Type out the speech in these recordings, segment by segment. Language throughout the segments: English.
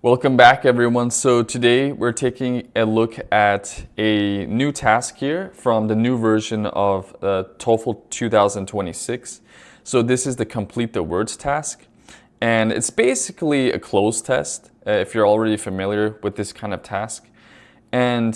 Welcome back, everyone. So today we're taking a look at a new task here from the new version of TOEFL 2026. So this is the complete the words task, and it's basically a cloze test if you're already familiar with this kind of task. And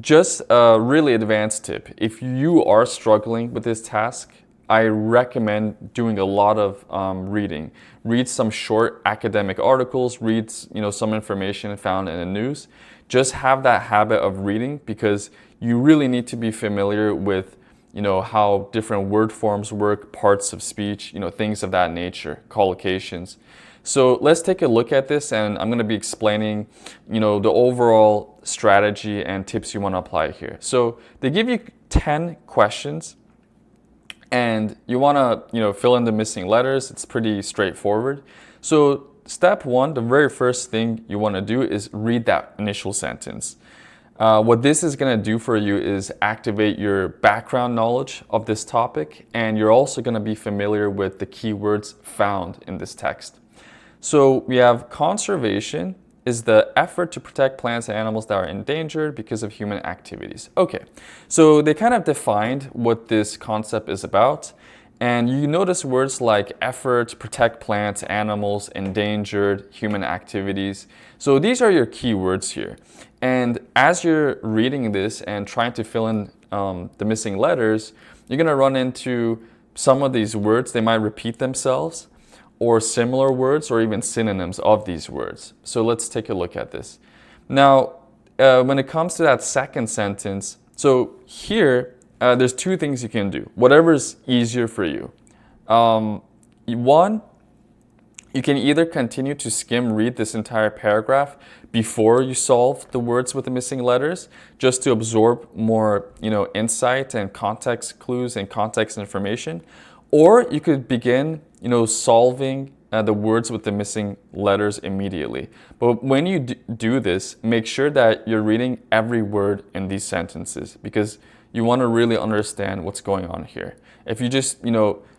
just a really advanced tip, if you are struggling with this task, I recommend doing a lot of reading. Read some short academic articles, read some information found in the news. Just have that habit of reading because you really need to be familiar with how different word forms work, parts of speech, things of that nature, collocations. So let's take a look at this, and I'm going to be explaining the overall strategy and tips you want to apply here. So they give you 10 questions. And you want to, fill in the missing letters. It's pretty straightforward. So step one, the very first thing you want to do is read that initial sentence. What this is going to do for you is activate your background knowledge of this topic, and you're also going to be familiar with the keywords found in this text. So we have conservation is the effort to protect plants and animals that are endangered because of human activities. Okay, so they kind of defined what this concept is about. And you notice words like effort, protect plants, animals, endangered, human activities. So these are your key words here. And as you're reading this and trying to fill in the missing letters, you're gonna run into some of these words. They might repeat themselves, or similar words, or even synonyms of these words. So let's take a look at this. Now, when it comes to that second sentence, so here, there's two things you can do, whatever's easier for you. One, you can either continue to skim read this entire paragraph before you solve the words with the missing letters, just to absorb more insight and context clues and context information. Or you could begin solving the words with the missing letters immediately. But when you do this, make sure that you're reading every word in these sentences because you want to really understand what's going on here. If you just,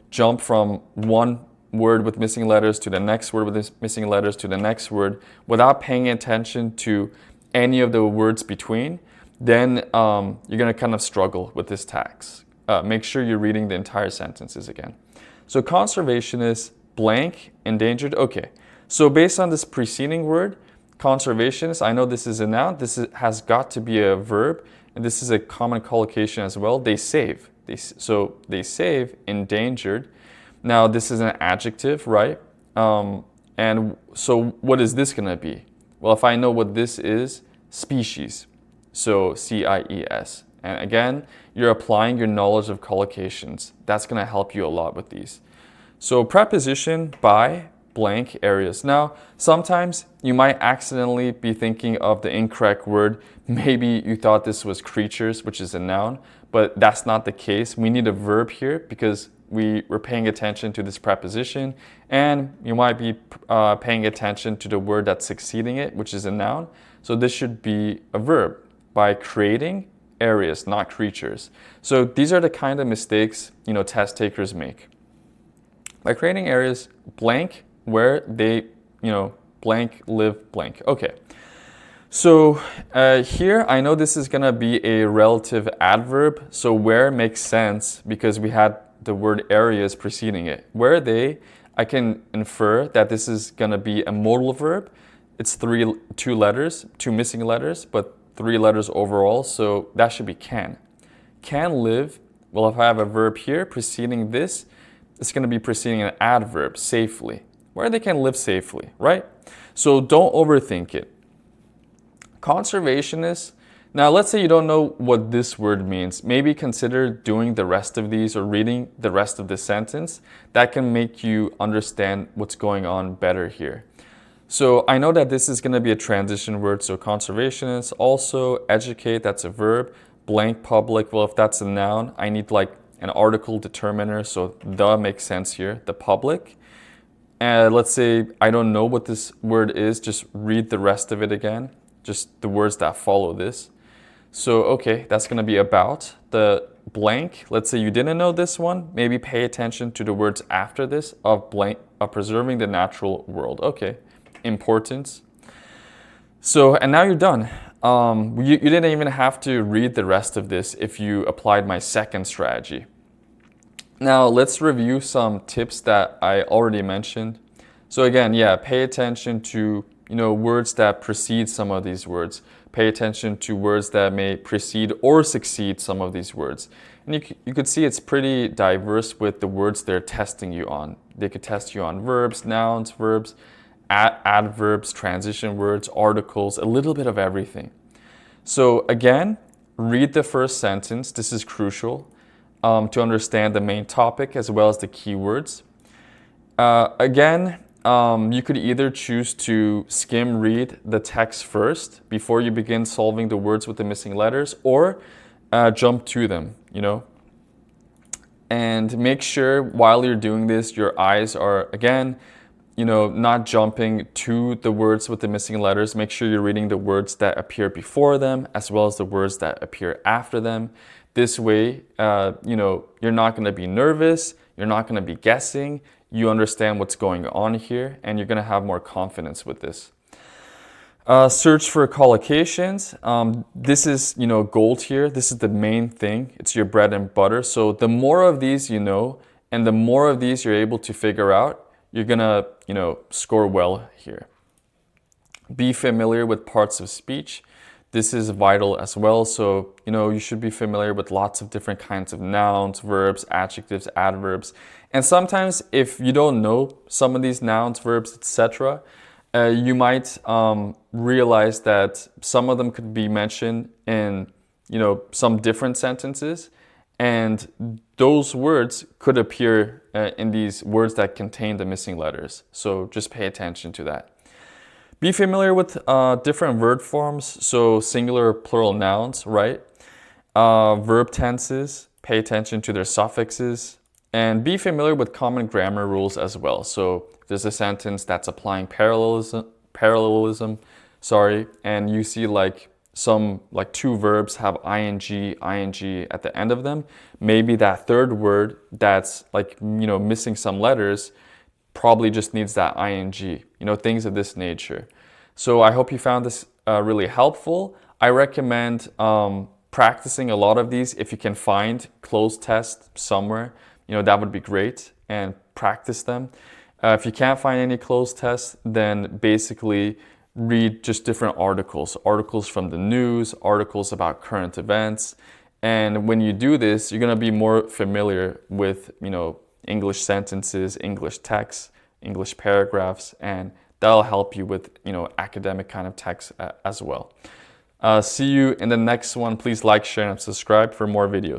jump from one word with missing letters to the next word with missing letters to the next word without paying attention to any of the words between, then you're going to kind of struggle with this task. Make sure you're reading the entire sentences again. So conservation is blank, endangered. Okay, so based on this preceding word, conservationist, I know this is a noun. Has got to be a verb, and this is a common collocation as well. They save. So they save, endangered. Now this is an adjective, right? And so what is this going to be? Well, if I know what this is, species. So CIES. And again, you're applying your knowledge of collocations. That's going to help you a lot with these. So preposition by blank areas. Now, sometimes you might accidentally be thinking of the incorrect word. Maybe you thought this was creatures, which is a noun, but that's not the case. We need a verb here because we're paying attention to this preposition, and you might be paying attention to the word that's succeeding it, which is a noun. So this should be a verb by creating areas, not creatures. So these are the kind of mistakes test takers make. By creating areas blank where they blank live blank. Okay. So here I know this is gonna be a relative adverb. So where makes sense because we had the word areas preceding it. Where they, I can infer that this is gonna be a modal verb. It's two letters, two missing letters, but 3 letters overall, so that should be can. Can live, well, if I have a verb here preceding this, it's going to be preceding an adverb, safely, where they can live safely, right? So don't overthink it. Conservationist, now let's say you don't know what this word means. Maybe consider doing the rest of these or reading the rest of the sentence. That can make you understand what's going on better here. So I know that this is going to be a transition word, so conservationist. Also, educate, that's a verb. Blank public, well, if that's a noun, I need like an article determiner, so the makes sense here, the public. And let's say I don't know what this word is, just read the rest of it again, just the words that follow this. So, okay, that's going to be about. The blank, let's say you didn't know this one, maybe pay attention to the words after this of blank, of preserving the natural world. Okay. Importance. So, and now you're done. You didn't even have to read the rest of this if you applied my second strategy. Now, let's review some tips that I already mentioned. So again, yeah, pay attention to, words that precede some of these words. Pay attention to words that may precede or succeed some of these words. And you could see it's pretty diverse with the words they're testing you on. They could test you on verbs, nouns, verbs, adverbs, transition words, articles, a little bit of everything. So again, read the first sentence. This is crucial to understand the main topic as well as the keywords. Again, you could either choose to skim read the text first before you begin solving the words with the missing letters, or jump to them, And make sure while you're doing this, your eyes are, again, not jumping to the words with the missing letters. Make sure you're reading the words that appear before them as well as the words that appear after them. This way, you're not going to be nervous. You're not going to be guessing. You understand what's going on here, and you're going to have more confidence with this. Search for collocations. This is, gold here. This is the main thing. It's your bread and butter. So the more of these you know, and the more of these you're able to figure out, you're gonna, score well here. Be familiar with parts of speech. This is vital as well. So, you should be familiar with lots of different kinds of nouns, verbs, adjectives, adverbs. And sometimes if you don't know some of these nouns, verbs, etc., you might realize that some of them could be mentioned in, some different sentences. And those words could appear in these words that contain the missing letters. So just pay attention to that. Be familiar with different word forms, so singular, plural nouns, right? Verb tenses, pay attention to their suffixes, and be familiar with common grammar rules as well. So if there's a sentence that's applying parallelism, and you see like two verbs have ing at the end of them, maybe that third word that's missing some letters probably just needs that ing, things of this nature. So I hope you found this really helpful. I recommend practicing a lot of these. If you can find cloze tests somewhere, that would be great, and practice them. If you can't find any cloze tests, then basically read just different articles from the news, articles about current events. And when you do this, you're going to be more familiar with, English sentences, English texts, English paragraphs, and that'll help you with, academic kind of text as well. See you in the next one. Please like, share, and subscribe for more videos.